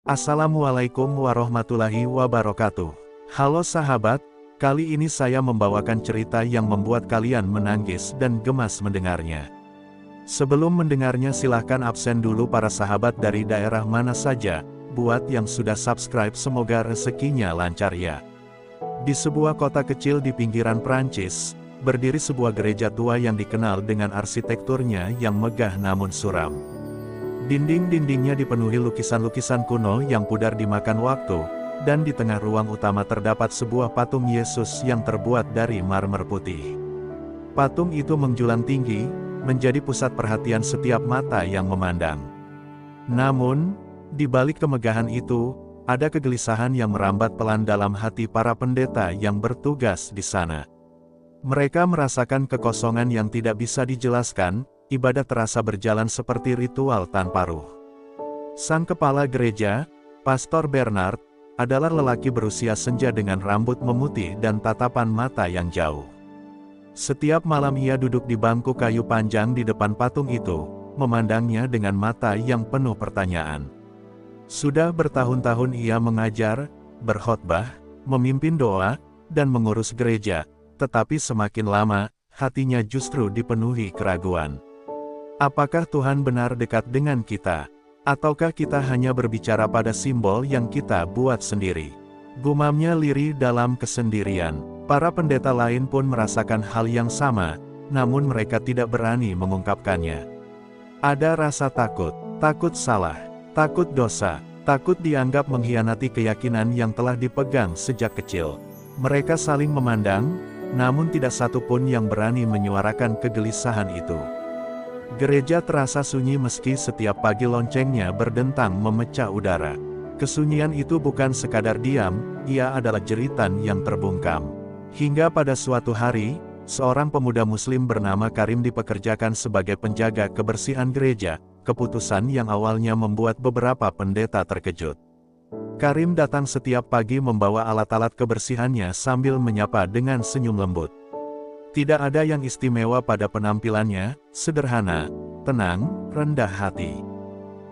Assalamualaikum warahmatullahi wabarakatuh. Halo sahabat, kali ini saya membawakan cerita yang membuat kalian menangis dan gemas mendengarnya. Sebelum mendengarnya silahkan absen dulu para sahabat dari daerah mana saja. Buat yang sudah subscribe semoga rezekinya lancar ya. Di sebuah kota kecil di pinggiran Prancis, berdiri sebuah gereja tua yang dikenal dengan arsitekturnya yang megah namun suram. Dinding-dindingnya dipenuhi lukisan-lukisan kuno yang pudar dimakan waktu, dan di tengah ruang utama terdapat sebuah patung Yesus yang terbuat dari marmer putih. Patung itu menjulang tinggi, menjadi pusat perhatian setiap mata yang memandang. Namun, di balik kemegahan itu, ada kegelisahan yang merambat pelan dalam hati para pendeta yang bertugas di sana. Mereka merasakan kekosongan yang tidak bisa dijelaskan. Ibadah terasa berjalan seperti ritual tanpa ruh. Sang kepala gereja, Pastor Bernard, adalah lelaki berusia senja dengan rambut memutih dan tatapan mata yang jauh. Setiap malam ia duduk di bangku kayu panjang di depan patung itu, memandangnya dengan mata yang penuh pertanyaan. Sudah bertahun-tahun ia mengajar, berkhotbah, memimpin doa, dan mengurus gereja, tetapi semakin lama, hatinya justru dipenuhi keraguan. Apakah Tuhan benar dekat dengan kita? Ataukah kita hanya berbicara pada simbol yang kita buat sendiri? Gumamnya lirih dalam kesendirian. Para pendeta lain pun merasakan hal yang sama, namun mereka tidak berani mengungkapkannya. Ada rasa takut, takut salah, takut dosa, takut dianggap mengkhianati keyakinan yang telah dipegang sejak kecil. Mereka saling memandang, namun tidak satu pun yang berani menyuarakan kegelisahan itu. Gereja terasa sunyi meski setiap pagi loncengnya berdentang memecah udara. Kesunyian itu bukan sekadar diam, ia adalah jeritan yang terbungkam. Hingga pada suatu hari, seorang pemuda muslim bernama Karim dipekerjakan sebagai penjaga kebersihan gereja, keputusan yang awalnya membuat beberapa pendeta terkejut. Karim datang setiap pagi membawa alat-alat kebersihannya sambil menyapa dengan senyum lembut. Tidak ada yang istimewa pada penampilannya, sederhana, tenang, rendah hati.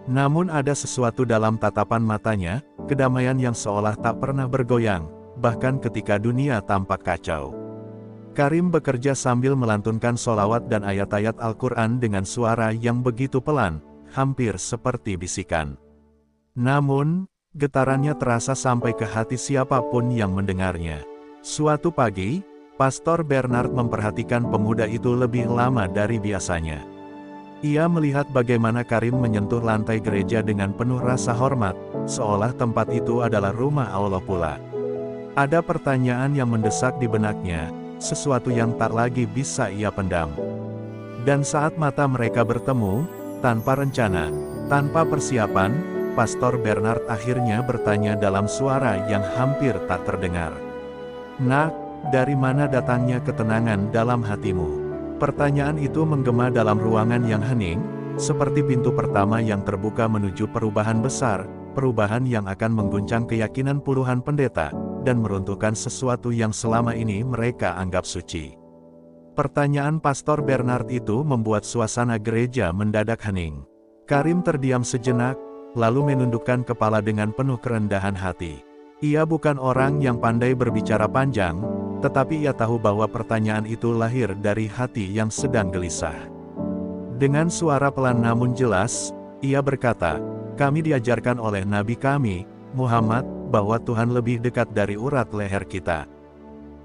Namun ada sesuatu dalam tatapan matanya, kedamaian yang seolah tak pernah bergoyang, bahkan ketika dunia tampak kacau. Karim bekerja sambil melantunkan sholawat dan ayat-ayat Al-Quran dengan suara yang begitu pelan, hampir seperti bisikan. Namun, getarannya terasa sampai ke hati siapapun yang mendengarnya. Suatu pagi, Pastor Bernard memperhatikan pemuda itu lebih lama dari biasanya. Ia melihat bagaimana Karim menyentuh lantai gereja dengan penuh rasa hormat, seolah tempat itu adalah rumah Allah pula. Ada pertanyaan yang mendesak di benaknya, sesuatu yang tak lagi bisa ia pendam. Dan saat mata mereka bertemu, tanpa rencana, tanpa persiapan, Pastor Bernard akhirnya bertanya dalam suara yang hampir tak terdengar. "Nak, dari mana datangnya ketenangan dalam hatimu?" Pertanyaan itu menggema dalam ruangan yang hening, seperti pintu pertama yang terbuka menuju perubahan besar, perubahan yang akan mengguncang keyakinan puluhan pendeta, dan meruntuhkan sesuatu yang selama ini mereka anggap suci. Pertanyaan Pastor Bernard itu membuat suasana gereja mendadak hening. Karim terdiam sejenak, lalu menundukkan kepala dengan penuh kerendahan hati. Ia bukan orang yang pandai berbicara panjang, tetapi ia tahu bahwa pertanyaan itu lahir dari hati yang sedang gelisah. Dengan suara pelan namun jelas, ia berkata, "Kami diajarkan oleh Nabi kami, Muhammad, bahwa Tuhan lebih dekat dari urat leher kita.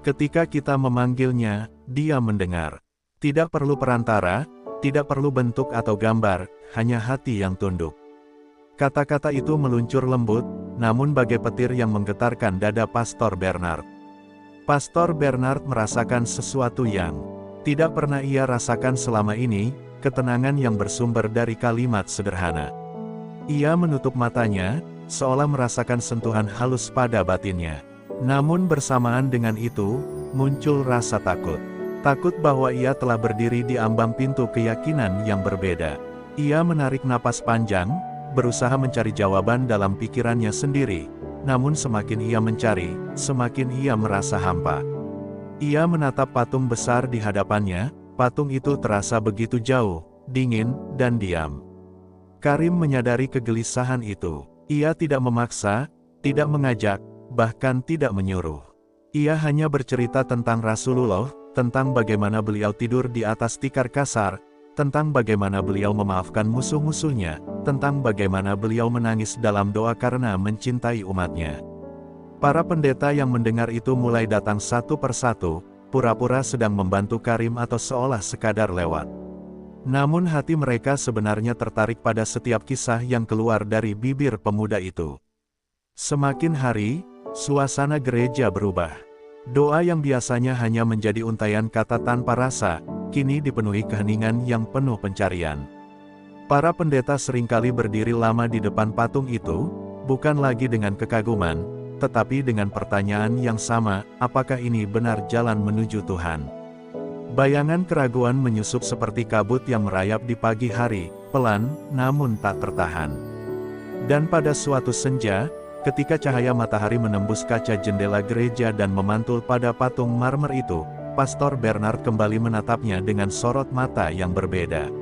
Ketika kita memanggilnya, Dia mendengar. Tidak perlu perantara, tidak perlu bentuk atau gambar, hanya hati yang tunduk." Kata-kata itu meluncur lembut, namun bagai petir yang menggetarkan dada Pastor Bernard. Pastor Bernard merasakan sesuatu yang tidak pernah ia rasakan selama ini, ketenangan yang bersumber dari kalimat sederhana. Ia menutup matanya, seolah merasakan sentuhan halus pada batinnya. Namun bersamaan dengan itu, muncul rasa takut. Takut bahwa ia telah berdiri di ambang pintu keyakinan yang berbeda. Ia menarik napas panjang, berusaha mencari jawaban dalam pikirannya sendiri, namun semakin ia mencari, semakin ia merasa hampa. Ia menatap patung besar di hadapannya, patung itu terasa begitu jauh, dingin, dan diam. Karim menyadari kegelisahan itu. Ia tidak memaksa, tidak mengajak, bahkan tidak menyuruh. Ia hanya bercerita tentang Rasulullah, tentang bagaimana beliau tidur di atas tikar kasar, tentang bagaimana beliau memaafkan musuh-musuhnya, tentang bagaimana beliau menangis dalam doa karena mencintai umatnya. Para pendeta yang mendengar itu mulai datang satu persatu, pura-pura sedang membantu Karim atau seolah sekadar lewat. Namun hati mereka sebenarnya tertarik pada setiap kisah yang keluar dari bibir pemuda itu. Semakin hari, suasana gereja berubah. Doa yang biasanya hanya menjadi untaian kata tanpa rasa, kini dipenuhi keheningan yang penuh pencarian. Para pendeta seringkali berdiri lama di depan patung itu, bukan lagi dengan kekaguman, tetapi dengan pertanyaan yang sama, apakah ini benar jalan menuju Tuhan? Bayangan keraguan menyusup seperti kabut yang merayap di pagi hari, pelan, namun tak tertahan. Dan pada suatu senja, ketika cahaya matahari menembus kaca jendela gereja dan memantul pada patung marmer itu, Pastor Bernard kembali menatapnya dengan sorot mata yang berbeda.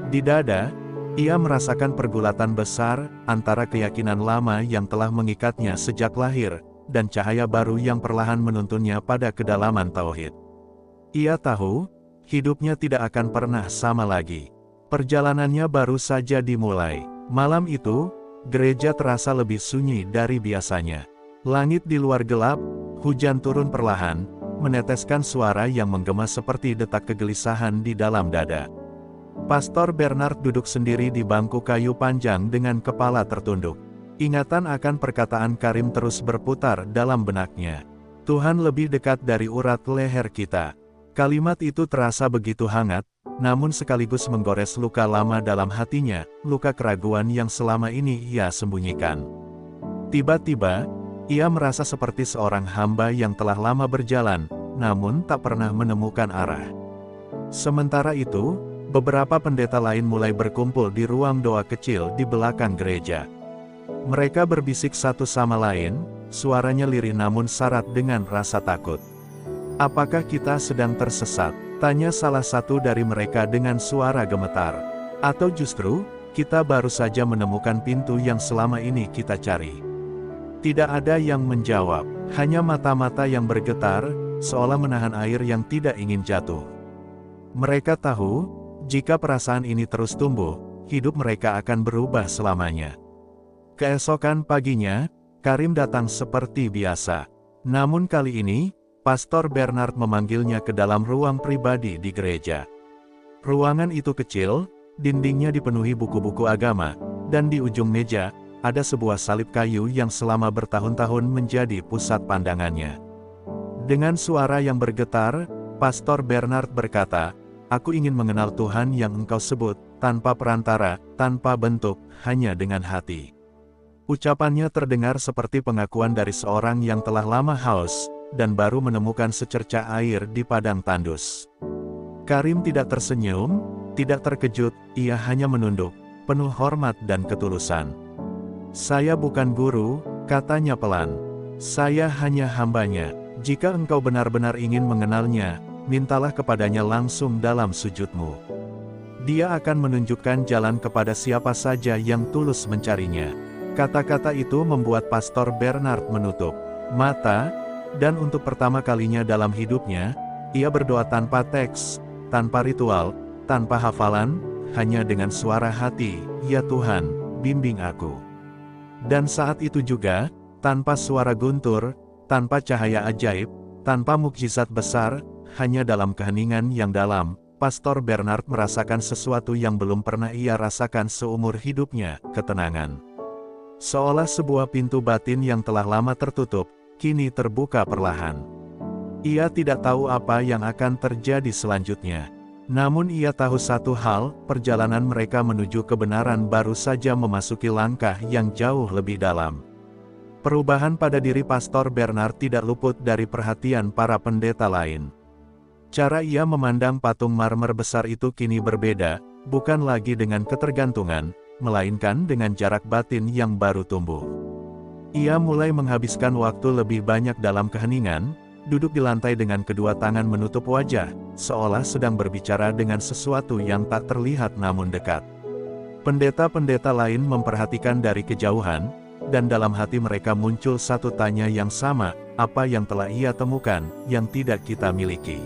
Di dada, ia merasakan pergulatan besar antara keyakinan lama yang telah mengikatnya sejak lahir, dan cahaya baru yang perlahan menuntunnya pada kedalaman tauhid. Ia tahu, hidupnya tidak akan pernah sama lagi. Perjalanannya baru saja dimulai. Malam itu, gereja terasa lebih sunyi dari biasanya. Langit di luar gelap, hujan turun perlahan, meneteskan suara yang menggema seperti detak kegelisahan di dalam dada. Pastor Bernard duduk sendiri di bangku kayu panjang dengan kepala tertunduk. Ingatan akan perkataan Karim terus berputar dalam benaknya. Tuhan lebih dekat dari urat leher kita. Kalimat itu terasa begitu hangat, namun sekaligus menggores luka lama dalam hatinya, luka keraguan yang selama ini ia sembunyikan. Tiba-tiba, ia merasa seperti seorang hamba yang telah lama berjalan, namun tak pernah menemukan arah. Sementara itu, beberapa pendeta lain mulai berkumpul di ruang doa kecil di belakang gereja. Mereka berbisik satu sama lain, suaranya lirih namun syarat dengan rasa takut. "Apakah kita sedang tersesat?" tanya salah satu dari mereka dengan suara gemetar. "Atau justru, kita baru saja menemukan pintu yang selama ini kita cari?" Tidak ada yang menjawab, hanya mata-mata yang bergetar, seolah menahan air yang tidak ingin jatuh. Mereka tahu, jika perasaan ini terus tumbuh, hidup mereka akan berubah selamanya. Keesokan paginya, Karim datang seperti biasa. Namun kali ini, Pastor Bernard memanggilnya ke dalam ruang pribadi di gereja. Ruangan itu kecil, dindingnya dipenuhi buku-buku agama, dan di ujung meja, ada sebuah salib kayu yang selama bertahun-tahun menjadi pusat pandangannya. Dengan suara yang bergetar, Pastor Bernard berkata, "Aku ingin mengenal Tuhan yang engkau sebut, tanpa perantara, tanpa bentuk, hanya dengan hati." Ucapannya terdengar seperti pengakuan dari seorang yang telah lama haus, dan baru menemukan secercah air di padang tandus. Karim tidak tersenyum, tidak terkejut, ia hanya menunduk, penuh hormat dan ketulusan. "Saya bukan guru," katanya pelan. "Saya hanya hambanya. Jika engkau benar-benar ingin mengenalnya, mintalah kepadanya langsung dalam sujudmu. Dia akan menunjukkan jalan kepada siapa saja yang tulus mencarinya." Kata-kata itu membuat Pastor Bernard menutup mata, dan untuk pertama kalinya dalam hidupnya, ia berdoa tanpa teks, tanpa ritual, tanpa hafalan, hanya dengan suara hati, "Ya Tuhan, bimbing aku." Dan saat itu juga, tanpa suara guntur, tanpa cahaya ajaib, tanpa mukjizat besar, hanya dalam keheningan yang dalam, Pastor Bernard merasakan sesuatu yang belum pernah ia rasakan seumur hidupnya, ketenangan. Seolah sebuah pintu batin yang telah lama tertutup, kini terbuka perlahan. Ia tidak tahu apa yang akan terjadi selanjutnya. Namun ia tahu satu hal, perjalanan mereka menuju kebenaran baru saja memasuki langkah yang jauh lebih dalam. Perubahan pada diri Pastor Bernard tidak luput dari perhatian para pendeta lain. Cara ia memandang patung marmer besar itu kini berbeda, bukan lagi dengan ketergantungan, melainkan dengan jarak batin yang baru tumbuh. Ia mulai menghabiskan waktu lebih banyak dalam keheningan, duduk di lantai dengan kedua tangan menutup wajah, seolah sedang berbicara dengan sesuatu yang tak terlihat namun dekat. Pendeta-pendeta lain memperhatikan dari kejauhan, dan dalam hati mereka muncul satu tanya yang sama, apa yang telah ia temukan, yang tidak kita miliki.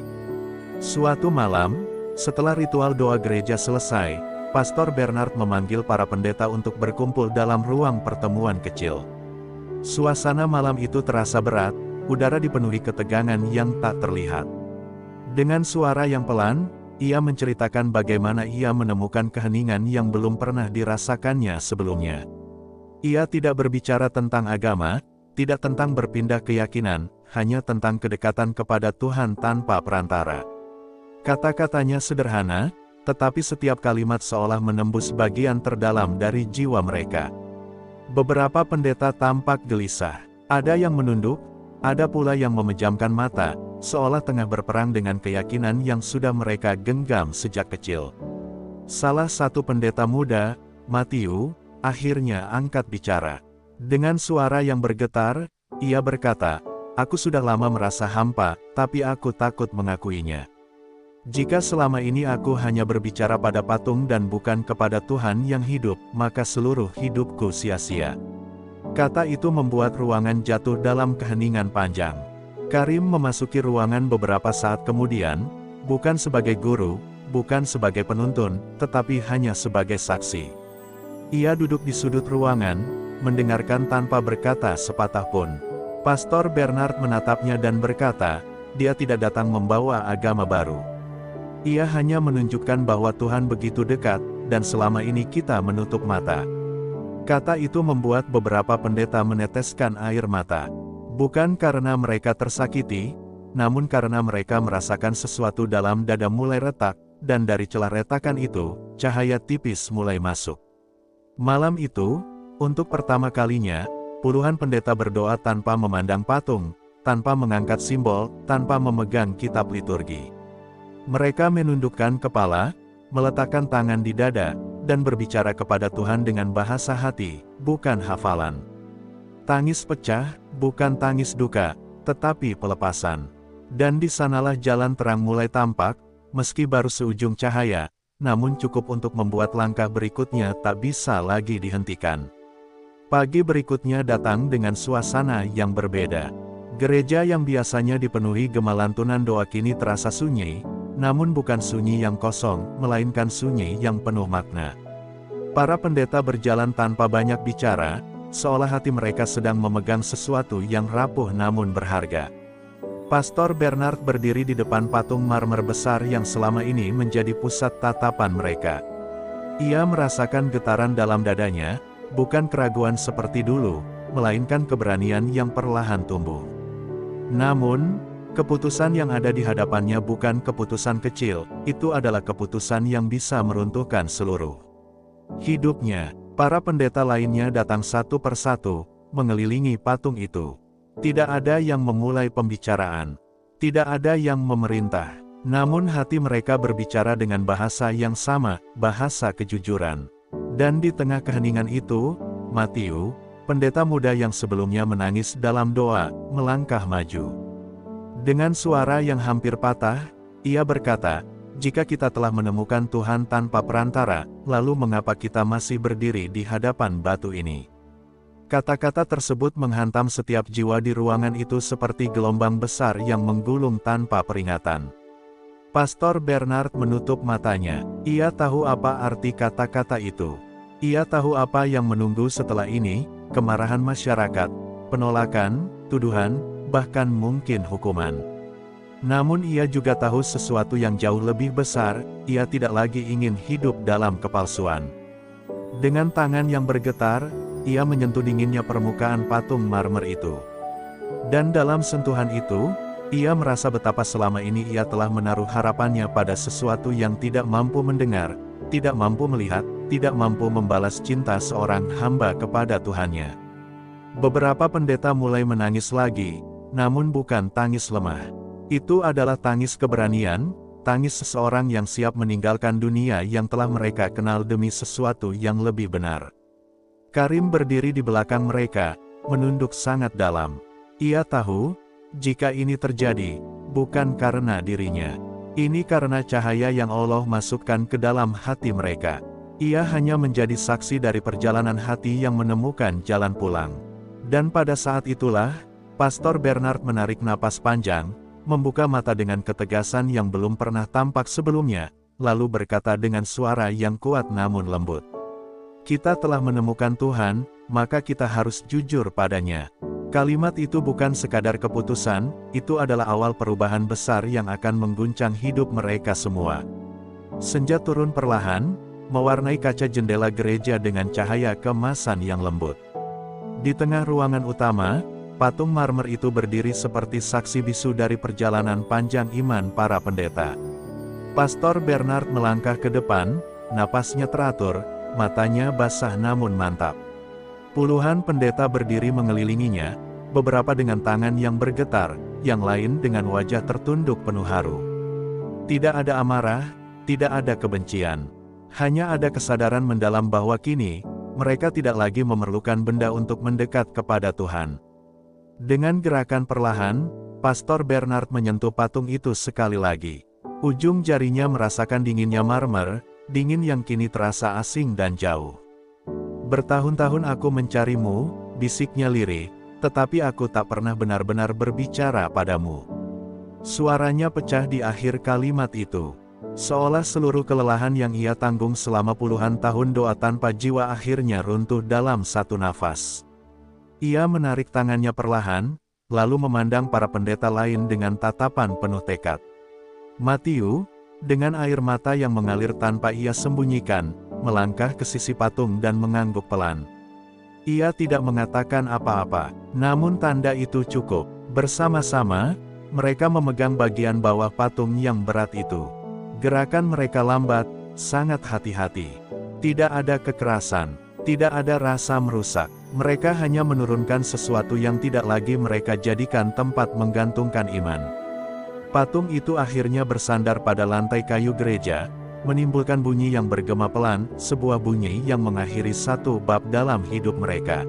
Suatu malam, setelah ritual doa gereja selesai, Pastor Bernard memanggil para pendeta untuk berkumpul dalam ruang pertemuan kecil. Suasana malam itu terasa berat, udara dipenuhi ketegangan yang tak terlihat. Dengan suara yang pelan, ia menceritakan bagaimana ia menemukan keheningan yang belum pernah dirasakannya sebelumnya. Ia tidak berbicara tentang agama, tidak tentang berpindah keyakinan, hanya tentang kedekatan kepada Tuhan tanpa perantara. Kata-katanya sederhana, tetapi setiap kalimat seolah menembus bagian terdalam dari jiwa mereka. Beberapa pendeta tampak gelisah. Ada yang menunduk, ada pula yang memejamkan mata, seolah tengah berperang dengan keyakinan yang sudah mereka genggam sejak kecil. Salah satu pendeta muda, Matthew, akhirnya angkat bicara. Dengan suara yang bergetar, ia berkata, "Aku sudah lama merasa hampa, tapi aku takut mengakuinya. Jika selama ini aku hanya berbicara pada patung dan bukan kepada Tuhan yang hidup, maka seluruh hidupku sia-sia." Kata itu membuat ruangan jatuh dalam keheningan panjang. Karim memasuki ruangan beberapa saat kemudian, bukan sebagai guru, bukan sebagai penuntun, tetapi hanya sebagai saksi. Ia duduk di sudut ruangan, mendengarkan tanpa berkata sepatah pun. Pastor Bernard menatapnya dan berkata, dia tidak datang membawa agama baru. Ia hanya menunjukkan bahwa Tuhan begitu dekat, dan selama ini kita menutup mata. Kata itu membuat beberapa pendeta meneteskan air mata. Bukan karena mereka tersakiti, namun karena mereka merasakan sesuatu dalam dada mulai retak, dan dari celah retakan itu, cahaya tipis mulai masuk. Malam itu, untuk pertama kalinya, puluhan pendeta berdoa tanpa memandang patung, tanpa mengangkat simbol, tanpa memegang kitab liturgi. Mereka menundukkan kepala, meletakkan tangan di dada, dan berbicara kepada Tuhan dengan bahasa hati, bukan hafalan. Tangis pecah, bukan tangis duka, tetapi pelepasan. Dan di sanalah jalan terang mulai tampak, meski baru seujung cahaya, namun cukup untuk membuat langkah berikutnya tak bisa lagi dihentikan. Pagi berikutnya datang dengan suasana yang berbeda. Gereja yang biasanya dipenuhi gema lantunan doa kini terasa sunyi, namun bukan sunyi yang kosong, melainkan sunyi yang penuh makna. Para pendeta berjalan tanpa banyak bicara, seolah hati mereka sedang memegang sesuatu yang rapuh namun berharga. Pastor Bernard berdiri di depan patung marmer besar yang selama ini menjadi pusat tatapan mereka. Ia merasakan getaran dalam dadanya, bukan keraguan seperti dulu, melainkan keberanian yang perlahan tumbuh. Namun, keputusan yang ada di hadapannya bukan keputusan kecil, itu adalah keputusan yang bisa meruntuhkan seluruh hidupnya. Para pendeta lainnya datang satu persatu, mengelilingi patung itu. Tidak ada yang memulai pembicaraan. Tidak ada yang memerintah. Namun hati mereka berbicara dengan bahasa yang sama, bahasa kejujuran. Dan di tengah keheningan itu, Matthew, pendeta muda yang sebelumnya menangis dalam doa, melangkah maju. Dengan suara yang hampir patah, ia berkata, "Jika kita telah menemukan Tuhan tanpa perantara, lalu mengapa kita masih berdiri di hadapan batu ini?" Kata-kata tersebut menghantam setiap jiwa di ruangan itu seperti gelombang besar yang menggulung tanpa peringatan. Pastor Bernard menutup matanya. Ia tahu apa arti kata-kata itu. Ia tahu apa yang menunggu setelah ini, kemarahan masyarakat, penolakan, tuduhan, bahkan mungkin hukuman. Namun ia juga tahu sesuatu yang jauh lebih besar, ia tidak lagi ingin hidup dalam kepalsuan. Dengan tangan yang bergetar, ia menyentuh dinginnya permukaan patung marmer itu. Dan dalam sentuhan itu, ia merasa betapa selama ini ia telah menaruh harapannya pada sesuatu yang tidak mampu mendengar, tidak mampu melihat, tidak mampu membalas cinta seorang hamba kepada Tuhannya. Beberapa pendeta mulai menangis lagi, namun bukan tangis lemah. Itu adalah tangis keberanian, tangis seseorang yang siap meninggalkan dunia yang telah mereka kenal demi sesuatu yang lebih benar. Karim berdiri di belakang mereka, menunduk sangat dalam. Ia tahu, jika ini terjadi, bukan karena dirinya. Ini karena cahaya yang Allah masukkan ke dalam hati mereka. Ia hanya menjadi saksi dari perjalanan hati yang menemukan jalan pulang. Dan pada saat itulah, Pastor Bernard menarik napas panjang, membuka mata dengan ketegasan yang belum pernah tampak sebelumnya, lalu berkata dengan suara yang kuat namun lembut. Kita telah menemukan Tuhan, maka kita harus jujur padanya. Kalimat itu bukan sekadar keputusan, itu adalah awal perubahan besar yang akan mengguncang hidup mereka semua. Senja turun perlahan, mewarnai kaca jendela gereja dengan cahaya keemasan yang lembut. Di tengah ruangan utama, patung marmer itu berdiri seperti saksi bisu dari perjalanan panjang iman para pendeta. Pastor Bernard melangkah ke depan, napasnya teratur, matanya basah namun mantap. Puluhan pendeta berdiri mengelilinginya, beberapa dengan tangan yang bergetar, yang lain dengan wajah tertunduk penuh haru. Tidak ada amarah, tidak ada kebencian. Hanya ada kesadaran mendalam bahwa kini, mereka tidak lagi memerlukan benda untuk mendekat kepada Tuhan. Dengan gerakan perlahan, Pastor Bernard menyentuh patung itu sekali lagi. Ujung jarinya merasakan dinginnya marmer, dingin yang kini terasa asing dan jauh. Bertahun-tahun aku mencarimu, bisiknya lirih, tetapi aku tak pernah benar-benar berbicara padamu. Suaranya pecah di akhir kalimat itu. Seolah seluruh kelelahan yang ia tanggung selama puluhan tahun doa tanpa jiwa akhirnya runtuh dalam satu nafas. Ia menarik tangannya perlahan, lalu memandang para pendeta lain dengan tatapan penuh tekad. Matthew, dengan air mata yang mengalir tanpa ia sembunyikan, melangkah ke sisi patung dan mengangguk pelan. Ia tidak mengatakan apa-apa, namun tanda itu cukup. Bersama-sama, mereka memegang bagian bawah patung yang berat itu. Gerakan mereka lambat, sangat hati-hati. Tidak ada kekerasan, tidak ada rasa merusak. Mereka hanya menurunkan sesuatu yang tidak lagi mereka jadikan tempat menggantungkan iman. Patung itu akhirnya bersandar pada lantai kayu gereja, menimbulkan bunyi yang bergema pelan, sebuah bunyi yang mengakhiri satu bab dalam hidup mereka.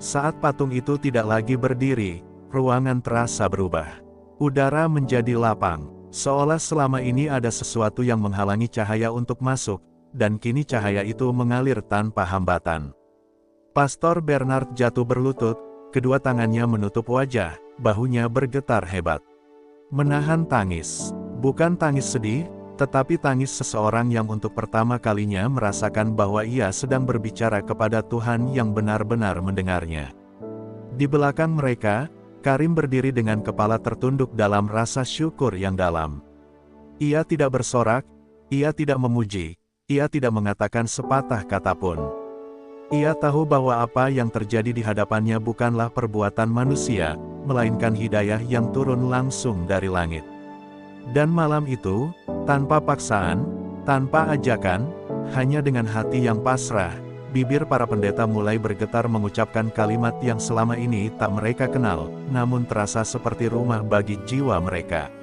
Saat patung itu tidak lagi berdiri, ruangan terasa berubah. Udara menjadi lapang. Seolah selama ini ada sesuatu yang menghalangi cahaya untuk masuk, dan kini cahaya itu mengalir tanpa hambatan. Pastor Bernard jatuh berlutut, kedua tangannya menutup wajah, bahunya bergetar hebat. Menahan tangis, bukan tangis sedih, tetapi tangis seseorang yang untuk pertama kalinya merasakan bahwa ia sedang berbicara kepada Tuhan yang benar-benar mendengarnya. Di belakang mereka, Karim berdiri dengan kepala tertunduk dalam rasa syukur yang dalam. Ia tidak bersorak, ia tidak memuji, ia tidak mengatakan sepatah kata pun. Ia tahu bahwa apa yang terjadi di hadapannya bukanlah perbuatan manusia, melainkan hidayah yang turun langsung dari langit. Dan malam itu, tanpa paksaan, tanpa ajakan, hanya dengan hati yang pasrah, bibir para pendeta mulai bergetar mengucapkan kalimat yang selama ini tak mereka kenal, namun terasa seperti rumah bagi jiwa mereka.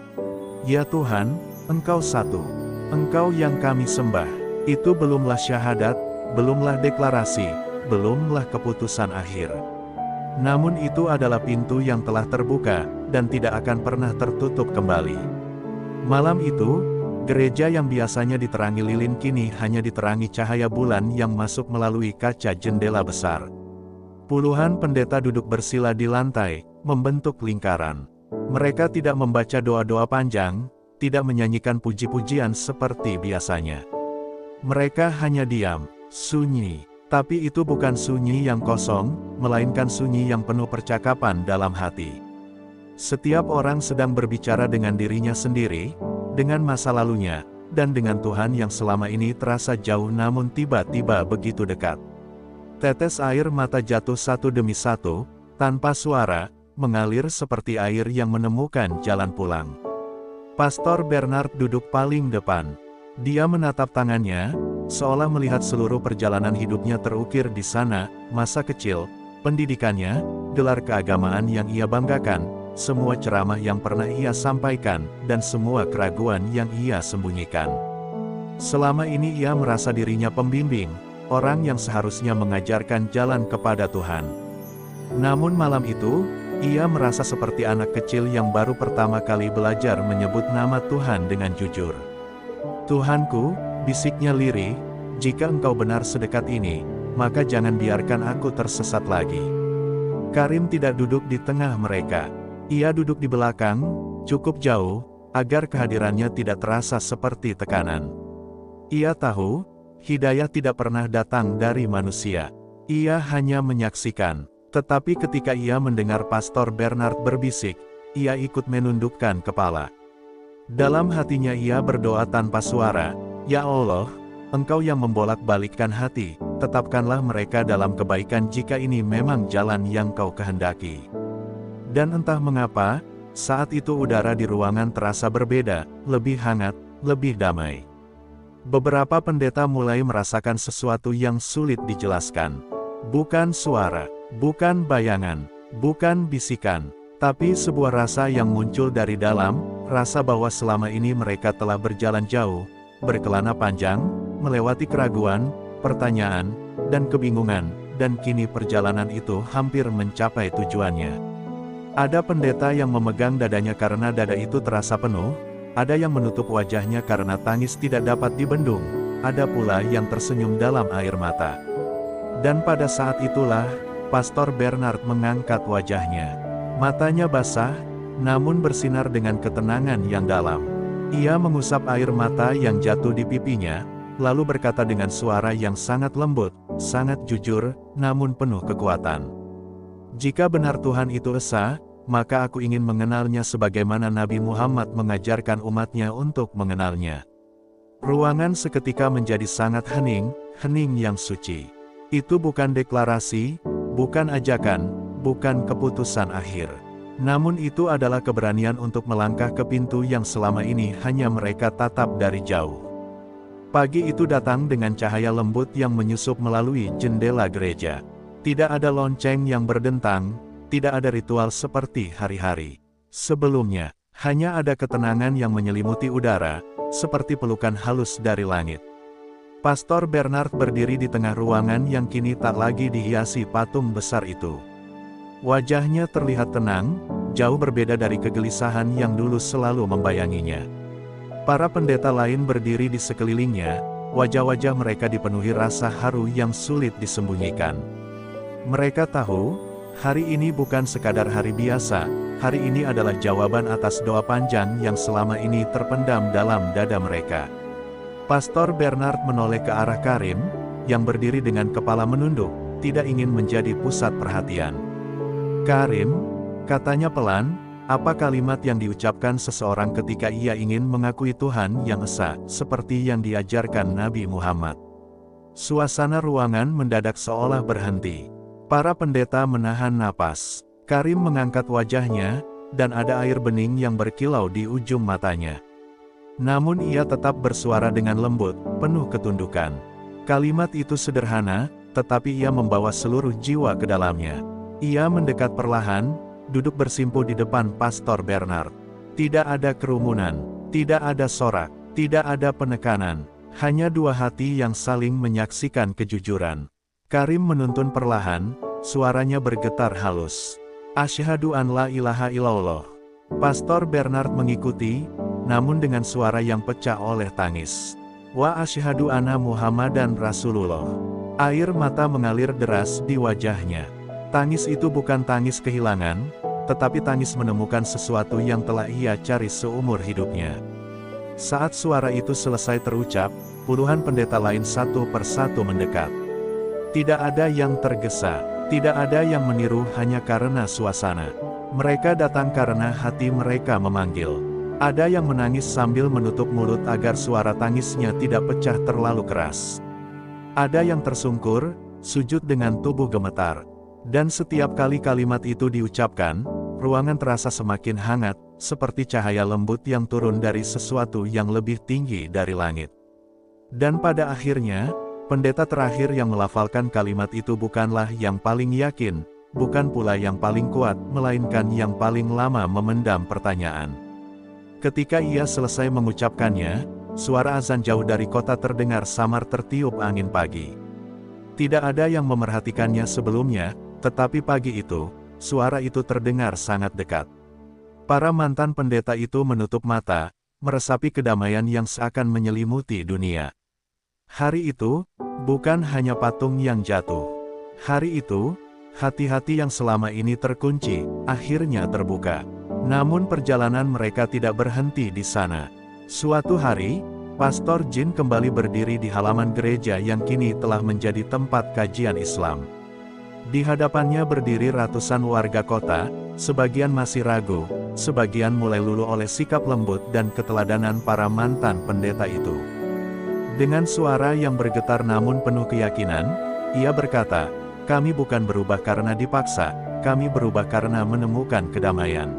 Ya Tuhan, Engkau satu. Engkau yang kami sembah. Itu belumlah syahadat, belumlah deklarasi, belumlah keputusan akhir. Namun itu adalah pintu yang telah terbuka, dan tidak akan pernah tertutup kembali. Malam itu, gereja yang biasanya diterangi lilin kini hanya diterangi cahaya bulan yang masuk melalui kaca jendela besar. Puluhan pendeta duduk bersila di lantai, membentuk lingkaran. Mereka tidak membaca doa-doa panjang, tidak menyanyikan puji-pujian seperti biasanya. Mereka hanya diam, sunyi. Tapi itu bukan sunyi yang kosong, melainkan sunyi yang penuh percakapan dalam hati. Setiap orang sedang berbicara dengan dirinya sendiri, dengan masa lalunya, dan dengan Tuhan yang selama ini terasa jauh namun tiba-tiba begitu dekat. Tetes air mata jatuh satu demi satu, tanpa suara, mengalir seperti air yang menemukan jalan pulang. Pastor Bernard duduk paling depan. Dia menatap tangannya, seolah melihat seluruh perjalanan hidupnya terukir di sana, masa kecil, pendidikannya, gelar keagamaan yang ia banggakan, semua ceramah yang pernah ia sampaikan, dan semua keraguan yang ia sembunyikan. Selama ini ia merasa dirinya pembimbing, orang yang seharusnya mengajarkan jalan kepada Tuhan. Namun malam itu, ia merasa seperti anak kecil yang baru pertama kali belajar menyebut nama Tuhan dengan jujur. Tuhanku, bisiknya lirih, jika engkau benar sedekat ini, maka jangan biarkan aku tersesat lagi. Karim tidak duduk di tengah mereka. Ia duduk di belakang, cukup jauh, agar kehadirannya tidak terasa seperti tekanan. Ia tahu, hidayah tidak pernah datang dari manusia. Ia hanya menyaksikan. Tetapi ketika ia mendengar Pastor Bernard berbisik, ia ikut menundukkan kepala. Dalam hatinya ia berdoa tanpa suara, "Ya Allah, Engkau yang membolak-balikkan hati, tetapkanlah mereka dalam kebaikan jika ini memang jalan yang Kau kehendaki." Dan entah mengapa, saat itu udara di ruangan terasa berbeda, lebih hangat, lebih damai. Beberapa pendeta mulai merasakan sesuatu yang sulit dijelaskan. Bukan suara, bukan bayangan, bukan bisikan, tapi sebuah rasa yang muncul dari dalam, rasa bahwa selama ini mereka telah berjalan jauh, berkelana panjang, melewati keraguan, pertanyaan, dan kebingungan, dan kini perjalanan itu hampir mencapai tujuannya. Ada pendeta yang memegang dadanya karena dada itu terasa penuh, ada yang menutup wajahnya karena tangis tidak dapat dibendung, ada pula yang tersenyum dalam air mata. Dan pada saat itulah, Pastor Bernard mengangkat wajahnya. Matanya basah, namun bersinar dengan ketenangan yang dalam. Ia mengusap air mata yang jatuh di pipinya, lalu berkata dengan suara yang sangat lembut, sangat jujur, namun penuh kekuatan. "Jika benar Tuhan itu esa, maka aku ingin mengenalnya sebagaimana Nabi Muhammad mengajarkan umatnya untuk mengenalnya." Ruangan seketika menjadi sangat hening, hening yang suci. Itu bukan deklarasi, bukan ajakan, bukan keputusan akhir. Namun itu adalah keberanian untuk melangkah ke pintu yang selama ini hanya mereka tatap dari jauh. Pagi itu datang dengan cahaya lembut yang menyusup melalui jendela gereja. Tidak ada lonceng yang berdentang, tidak ada ritual seperti hari-hari sebelumnya. Hanya ada ketenangan yang menyelimuti udara, seperti pelukan halus dari langit. Pastor Bernard berdiri di tengah ruangan yang kini tak lagi dihiasi patung besar itu. Wajahnya terlihat tenang, jauh berbeda dari kegelisahan yang dulu selalu membayanginya. Para pendeta lain berdiri di sekelilingnya, wajah-wajah mereka dipenuhi rasa haru yang sulit disembunyikan. Mereka tahu, hari ini bukan sekadar hari biasa, hari ini adalah jawaban atas doa panjang yang selama ini terpendam dalam dada mereka. Pastor Bernard menoleh ke arah Karim, yang berdiri dengan kepala menunduk, tidak ingin menjadi pusat perhatian. "Karim," katanya pelan, "apa kalimat yang diucapkan seseorang ketika ia ingin mengakui Tuhan yang esa, seperti yang diajarkan Nabi Muhammad?" Suasana ruangan mendadak seolah berhenti. Para pendeta menahan napas. Karim mengangkat wajahnya, dan ada air bening yang berkilau di ujung matanya. Namun ia tetap bersuara dengan lembut, penuh ketundukan. Kalimat itu sederhana, tetapi ia membawa seluruh jiwa ke dalamnya. Ia mendekat perlahan, duduk bersimpuh di depan Pastor Bernard. Tidak ada kerumunan, tidak ada sorak, tidak ada penekanan, hanya dua hati yang saling menyaksikan kejujuran. Karim menuntun perlahan, suaranya bergetar halus. "Asyhadu an la ilaha illallah." Pastor Bernard mengikuti, namun dengan suara yang pecah oleh tangis. "Wa asyhadu anna Muhammadan Rasulullah." Air mata mengalir deras di wajahnya. Tangis itu bukan tangis kehilangan, tetapi tangis menemukan sesuatu yang telah ia cari seumur hidupnya. Saat suara itu selesai terucap, puluhan pendeta lain satu persatu mendekat. Tidak ada yang tergesa, tidak ada yang meniru hanya karena suasana. Mereka datang karena hati mereka memanggil. Ada yang menangis sambil menutup mulut agar suara tangisnya tidak pecah terlalu keras. Ada yang tersungkur, sujud dengan tubuh gemetar. Dan setiap kali kalimat itu diucapkan, ruangan terasa semakin hangat, seperti cahaya lembut yang turun dari sesuatu yang lebih tinggi dari langit. Dan pada akhirnya, pendeta terakhir yang melafalkan kalimat itu bukanlah yang paling yakin, bukan pula yang paling kuat, melainkan yang paling lama memendam pertanyaan. Ketika ia selesai mengucapkannya, suara azan jauh dari kota terdengar samar tertiup angin pagi. Tidak ada yang memerhatikannya sebelumnya, tetapi pagi itu, suara itu terdengar sangat dekat. Para mantan pendeta itu menutup mata, meresapi kedamaian yang seakan menyelimuti dunia. Hari itu, bukan hanya patung yang jatuh. Hari itu, hati-hati yang selama ini terkunci, akhirnya terbuka. Namun perjalanan mereka tidak berhenti di sana. Suatu hari, Pastor Jin kembali berdiri di halaman gereja yang kini telah menjadi tempat kajian Islam. Di hadapannya berdiri ratusan warga kota, sebagian masih ragu, sebagian mulai luluh oleh sikap lembut dan keteladanan para mantan pendeta itu. Dengan suara yang bergetar namun penuh keyakinan, ia berkata, "Kami bukan berubah karena dipaksa, kami berubah karena menemukan kedamaian.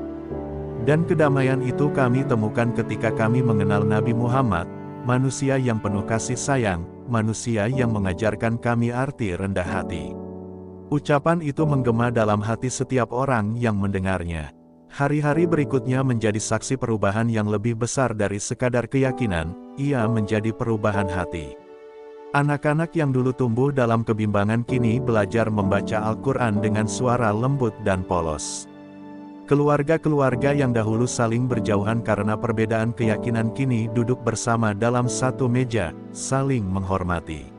Dan kedamaian itu kami temukan ketika kami mengenal Nabi Muhammad, manusia yang penuh kasih sayang, manusia yang mengajarkan kami arti rendah hati." Ucapan itu menggema dalam hati setiap orang yang mendengarnya. Hari-hari berikutnya menjadi saksi perubahan yang lebih besar dari sekadar keyakinan, ia menjadi perubahan hati. Anak-anak yang dulu tumbuh dalam kebimbangan kini belajar membaca Al-Quran dengan suara lembut dan polos. Keluarga-keluarga yang dahulu saling berjauhan karena perbedaan keyakinan kini duduk bersama dalam satu meja, saling menghormati.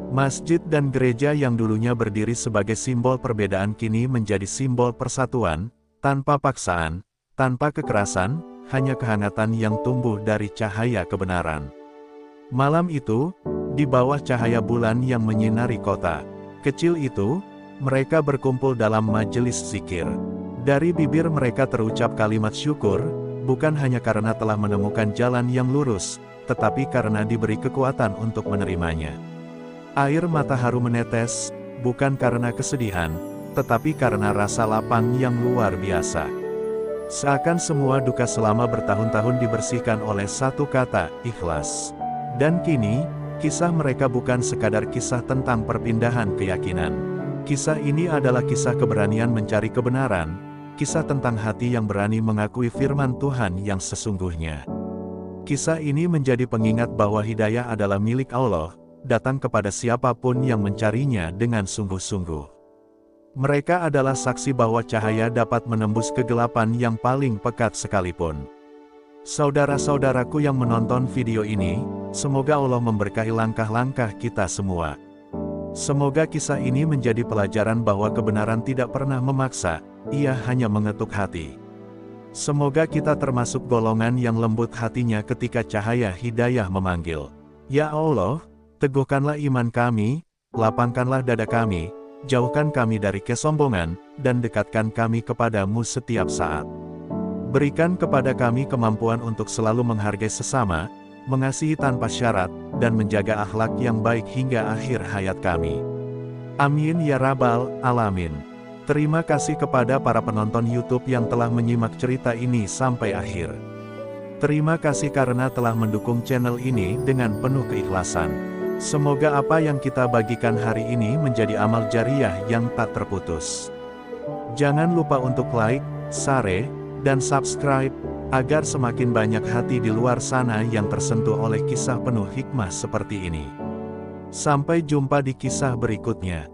Masjid dan gereja yang dulunya berdiri sebagai simbol perbedaan kini menjadi simbol persatuan, tanpa paksaan, tanpa kekerasan, hanya kehangatan yang tumbuh dari cahaya kebenaran. Malam itu, di bawah cahaya bulan yang menyinari kota kecil itu, mereka berkumpul dalam majelis zikir. Dari bibir mereka terucap kalimat syukur, bukan hanya karena telah menemukan jalan yang lurus, tetapi karena diberi kekuatan untuk menerimanya. Air mata haru menetes, bukan karena kesedihan, tetapi karena rasa lapang yang luar biasa. Seakan semua duka selama bertahun-tahun dibersihkan oleh satu kata, ikhlas. Dan kini, kisah mereka bukan sekadar kisah tentang perpindahan keyakinan. Kisah ini adalah kisah keberanian mencari kebenaran, kisah tentang hati yang berani mengakui firman Tuhan yang sesungguhnya. Kisah ini menjadi pengingat bahwa hidayah adalah milik Allah, datang kepada siapapun yang mencarinya dengan sungguh-sungguh. Mereka adalah saksi bahwa cahaya dapat menembus kegelapan yang paling pekat sekalipun. Saudara-saudaraku yang menonton video ini, semoga Allah memberkahi langkah-langkah kita semua. Semoga kisah ini menjadi pelajaran bahwa kebenaran tidak pernah memaksa, ia hanya mengetuk hati. Semoga kita termasuk golongan yang lembut hatinya ketika cahaya hidayah memanggil. Ya Allah, teguhkanlah iman kami, lapangkanlah dada kami, jauhkan kami dari kesombongan, dan dekatkan kami kepadamu setiap saat. Berikan kepada kami kemampuan untuk selalu menghargai sesama, mengasihi tanpa syarat, dan menjaga akhlak yang baik hingga akhir hayat kami. Amin ya Rabbal Alamin. Terima kasih kepada para penonton YouTube yang telah menyimak cerita ini sampai akhir. Terima kasih karena telah mendukung channel ini dengan penuh keikhlasan. Semoga apa yang kita bagikan hari ini menjadi amal jariah yang tak terputus. Jangan lupa untuk like, share, dan subscribe, agar semakin banyak hati di luar sana yang tersentuh oleh kisah penuh hikmah seperti ini. Sampai jumpa di kisah berikutnya.